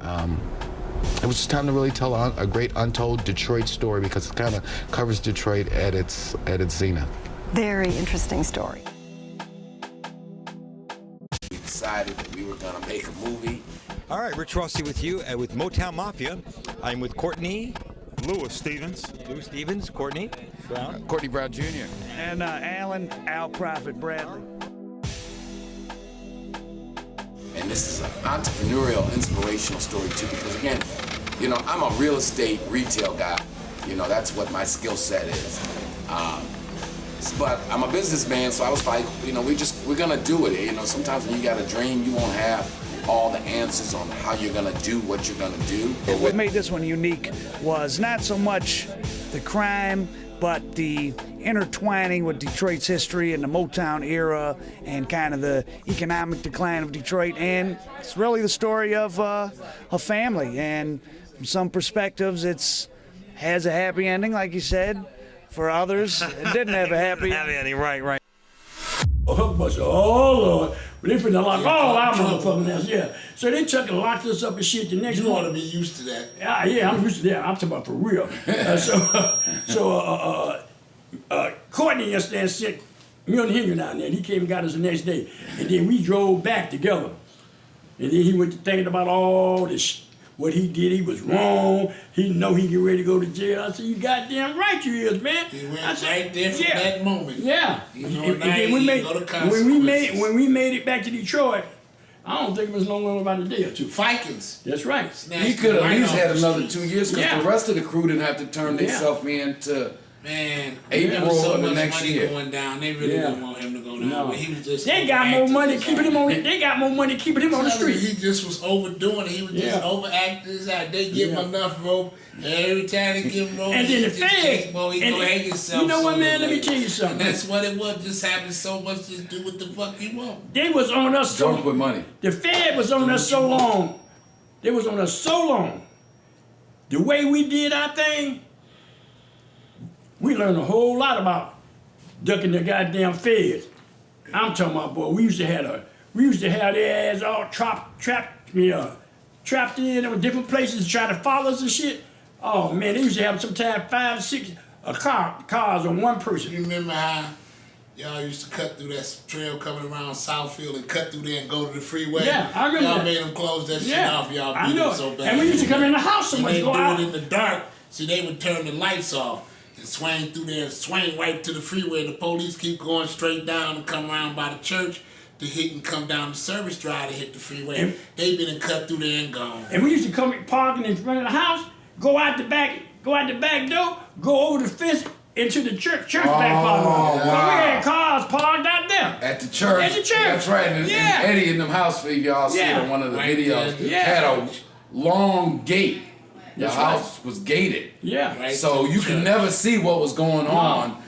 It was just time to really tell a great untold Detroit story, because it kind of covers Detroit at its zenith. Very interesting story. We decided that we were going to make a movie. All right, Rich Rossi with you with Motown Mafia. I'm with Courtney. Louis Stevens, Courtney Brown. Courtney Brown Jr. And Alan Al Prophet Bradley. And this is an entrepreneurial, inspirational story too, because again, you know, I'm a real estate retail guy. You know, that's what my skill set is. But I'm a businessman, so I was like, you know, we're gonna do it. You know, sometimes when you got a dream, you won't have all the answers on how you're gonna do what you're gonna do. What made this one unique was not so much the crime, but the intertwining with Detroit's history and the Motown era and kind of the economic decline of Detroit. And it's really the story of a family. And from some perspectives, it's has a happy ending, like you said. For others, it didn't have a happy ending. Right. Oh, Lord. They finna lock all our motherfucking ass, yeah. So they took and locked us up and shit the next morning. You ought to be used to that. Yeah, I'm used to that. I'm talking about for real. Courtney yesterday sent me and Henry down there, and he came and got us the next day. And then we drove back together. And then he went to thinking about all this, what he did, he was wrong. He know he get ready to go to jail. I said, you goddamn right you is, man. He went right there from that moment. Yeah. You know, and then when we made it back to Detroit, I don't think it was no longer about a day or two. Vikings. That's right. He could have at least had another 2 years, because the rest of the crew didn't have to turn themselves in to April so of the much next money year. Going down. They really didn't want him to go down. No. But he was just They got more money keeping him on. They got more money keeping him on the street. He just was overdoing it. He was just overacting his out. They give him enough rope. Every time they give him rope, and then the feds, he gonna hang himself. You know what, man? Let me tell you something. And that's what it was. Just having so much to do with the fuck he want. They was on us so Drunk with money. The Fed was on us so long. They was on us so long. The way we did our thing, we learned a whole lot about ducking the goddamn feds. I'm talking about, boy, we used to have their ass all trapped in different places trying to follow us and shit. Oh man, they used to have sometimes 5, 6 cars on one person. You remember how y'all used to cut through that trail coming around Southfield and cut through there and go to the freeway? Yeah, I remember y'all that. made them close that shit off. Y'all beat them so bad. And we used to come in the house so much. They do it in the dark. See, they would turn the lights off and swing through there and swing right to the freeway. The police keep going straight down and come around by the church to hit and come down the service drive to hit the freeway. They been and cut through there and gone. And we used to come parking in front of the house, go out the back door, go over the fence into the church back parking lot. We had cars parked out there. At the church. At the church. That's right. And Eddie in them house, y'all see it in one of the videos, had a long gate. The house was gated. Yeah. Right, so you could never see what was going on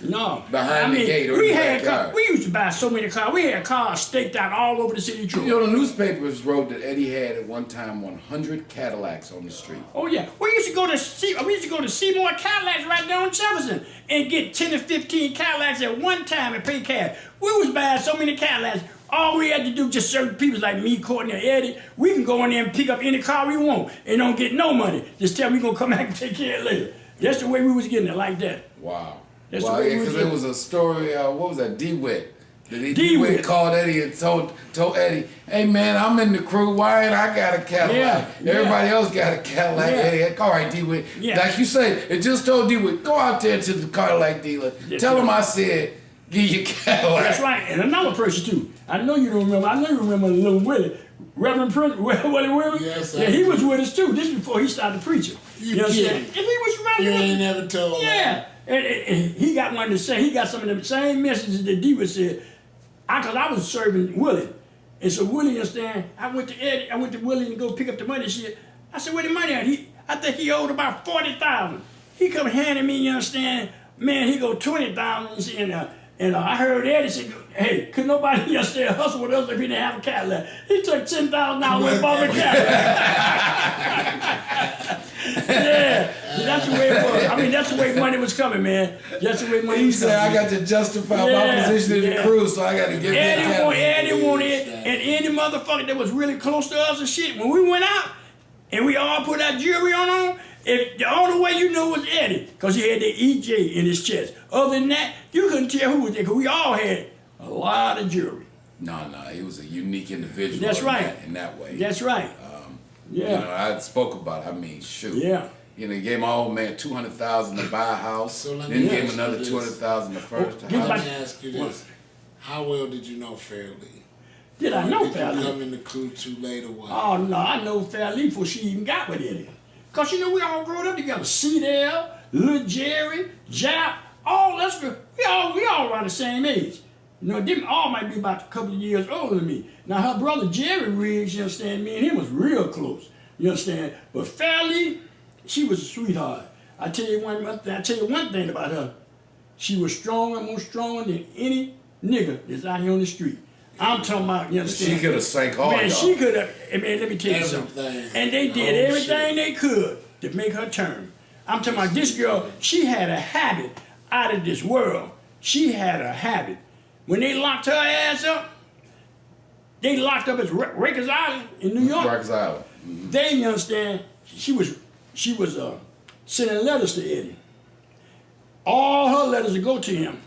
behind the gate or in the backyard. We used to buy so many cars. We had cars staked out all over the city of Detroit. You know, the newspapers wrote that Eddie had at one time 100 Cadillacs on the street. Oh yeah. We used to go to Seymour Cadillacs right there on Jefferson and get 10 or 15 Cadillacs at one time and pay cash. We was buying so many Cadillacs. All we had to do, just certain people like me, Courtney, or Eddie, we can go in there and pick up any car we want and don't get no money. Just tell me we're going to come back and take care of it later. That's the way we was getting it, like that. Wow. That's the way we was because getting it. There was a story, what was that, DeWitt. DeWitt called Eddie and told Eddie, hey man, I'm in the crew, why ain't I got a Cadillac? Everybody else got a Cadillac. Eddie, all right, DeWitt. Like you say, it just told DeWitt, go out there to the Cadillac dealer, tell him I said, give you Cadillac. That's right, and another person too. I know you don't remember. I know you remember little Willie, Reverend Prince, Willie Williams. Yes, yeah, he was with us too. This before he started preaching. You know what I'm saying? And he was right. You ain't never told me. Yeah, and he got one to say. He got some of the same messages that D was said. Cause I was serving Willie, and so Willie, you understand? I went to Willie to go pick up the money. And shit. I said, where the money at? I think he owed about $40,000. He come handing me, you understand? Man, he go $20,000 and I heard Eddie say, hey, could nobody understand hustle with us if he didn't have a Cadillac? He took $10,000 and bought a Cadillac. Yeah, that's the way it was. I mean, that's the way money was coming, man. That's the way money was coming. He said, I got to justify my position in the crew, so I got to give Eddie wanted it, and any motherfucker that was really close to us and shit, when we went out, and we all put our jewelry on. If the only way you know was Eddie, because he had the EJ in his chest. Other than that, you couldn't tell who was there, because we all had a lot of jewelry. No, he was a unique individual. That's right. In that way. That's right. You know, I spoke about it. I mean, shoot. Yeah. You know, he gave my old man $200,000 to buy a house. So let me then gave ask him another you this. $200,000 to furnish the Let house. me ask you this. How well did you know Fairleigh? Did I know Did you Fairleigh? come in the crew too late or what? Oh, no, I know Fairleigh before she even got with Eddie. Because, you know, we all growing up together. C-Dell, Lil Jerry, Jap, all us, we all around the same age. You know, them all might be about a couple of years older than me. Now, her brother Jerry Riggs, you understand, me and him was real close. You understand? But Fairleigh, she was a sweetheart. I tell you one thing about her. She was stronger, more stronger than any nigga that's out here on the street. I'm talking about, you understand? She could have sank all Man, y'all. she could have, man, let me tell you something. Everything. And they did Oh, everything they could to make her turn. I'm talking about this girl, she had a habit out of this world. She had a habit. When they locked her ass up, they locked up at Rikers Island in New York. Rikers Island. They, you understand, she was sending letters to Eddie. All her letters would go to him.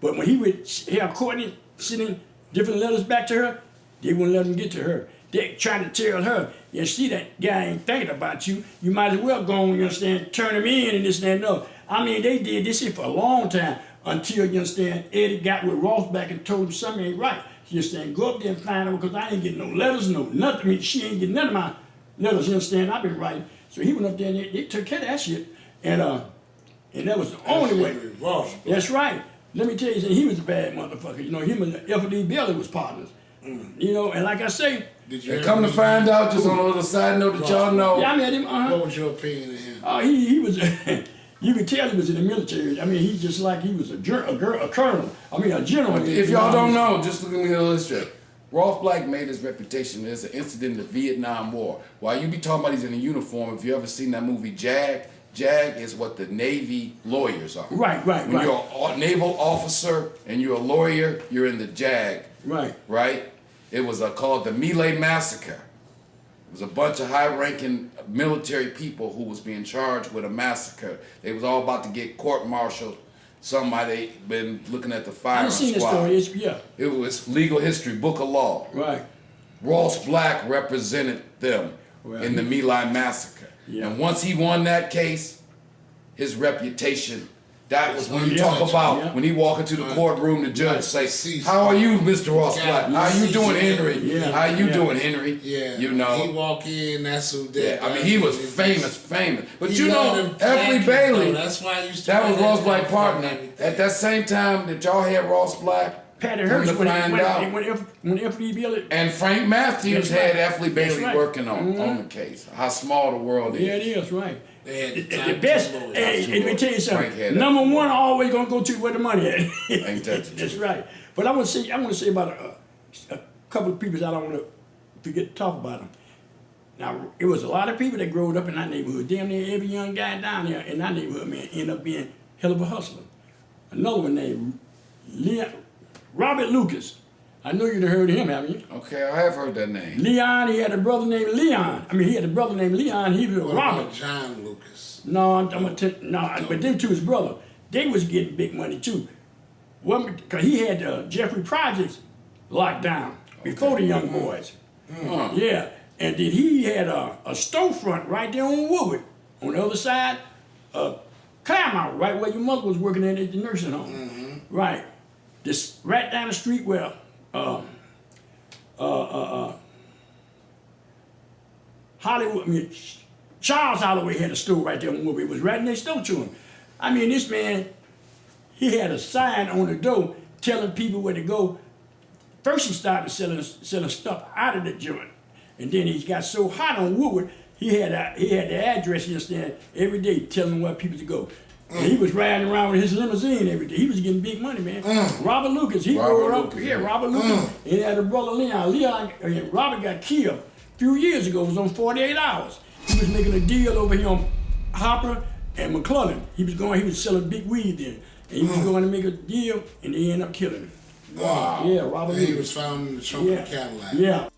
But when he would have Courtney sending different letters back to her, they wouldn't let them get to her. They trying to tell her, you see that guy ain't thinking about you. You might as well go on, you understand, turn him in and this and that and other. I mean, they did this shit for a long time until, you understand, Eddie got with Ross back and told him something ain't right. You understand, go up there and find out because I ain't getting no letters, no nothing. I mean, she ain't getting none of my letters, you understand, I've been writing. So he went up there and they took care of that shit. And that was the only way. Ross. That's right. Let me tell you, he was a bad motherfucker. You know, him and F.D. Bailey was partners. You know, and like I say, Did you And ever come to meet find him? out, just on a little side note that y'all know, yeah, I met him. What was your opinion of him? He was. You could tell he was in the military. I mean, he's just like he was a colonel. I mean, a general. if y'all don't know, just look at me illustrate. Ross Black made his reputation. There's an incident in the Vietnam War. While you be talking about he's in a uniform, if you ever seen that movie Jag is what the Navy lawyers are. Right. When you're a naval officer and you're a lawyer, you're in the JAG. Right? It was called the My Lai Massacre. It was a bunch of high-ranking military people who was being charged with a massacre. They was all about to get court-martialed. Somebody been looking at the firing I've seen squad. this story. Yeah. It was legal history, book of law. Right. Ross Black represented them in the My Lai Massacre. Yeah. And once he won that case, his reputation, that was when you Yeah. talk about Yeah. when he walk into the courtroom, the judge say, Cease. how are you, Mr. Ross Black? How you doing, Henry? Yeah. How you Yeah. doing, Henry? Yeah. You He know. walk in, that's who Yeah, did. I mean, he was famous. But He you loved know, them Effley khakis, Bailey, though. That's why I used to that wear was Ross that Black uniform partner. and everything. At that same time that y'all had Ross Black, Patty come Hearst to find out. when F.D. Bailey. And Frank Matthews That's right. had Effley That's Bailey right. working on the case. How small the world is. Yeah, it is right. They had The best. Hey, let me tell you Frank something. had Number one, always gonna go to where the money at. Ain't that the That's truth? right. But I want to say about a couple of people that I don't want to forget to talk about them. Now, it was a lot of people that grew up in our neighborhood. Damn near every young guy down there in our neighborhood, man, ended up being hell of a hustler. Another one named Robert Lucas. I know you'd have heard of him, haven't you? Okay, I have heard that name. Leon, he had a brother named Leon. He had a brother named Leon. He was What Robert. about John Lucas? No, but them two, his brother, they was getting big money too. Because he had Jeffrey Projects locked down before the young boys. Yeah, and then he had a storefront right there on Woodward, on the other side of Claremont, right where your mother was working at the nursing home. Right, just right down the street where Hollywood, Charles Holloway had a store right there on Woodward. It was right next door to him. I mean, this man, he had a sign on the door telling people where to go. First, he started selling stuff out of the joint, and then he got so hot on Woodward, he had the address, you understand, every day telling where people to go. And he was riding around with his limousine every day. He was getting big money, man. Robert Lucas, he grew up. Yeah, Robert Lucas. And he had a brother Leon. Robert got killed a few years ago. It was on 48 Hours. He was making a deal over here on Hopper and McClellan. He was selling big weed then. And he was going to make a deal, and they ended up killing him. Wow. Yeah, Robert He Lucas. was found in the trunk of the Cadillac. Yeah.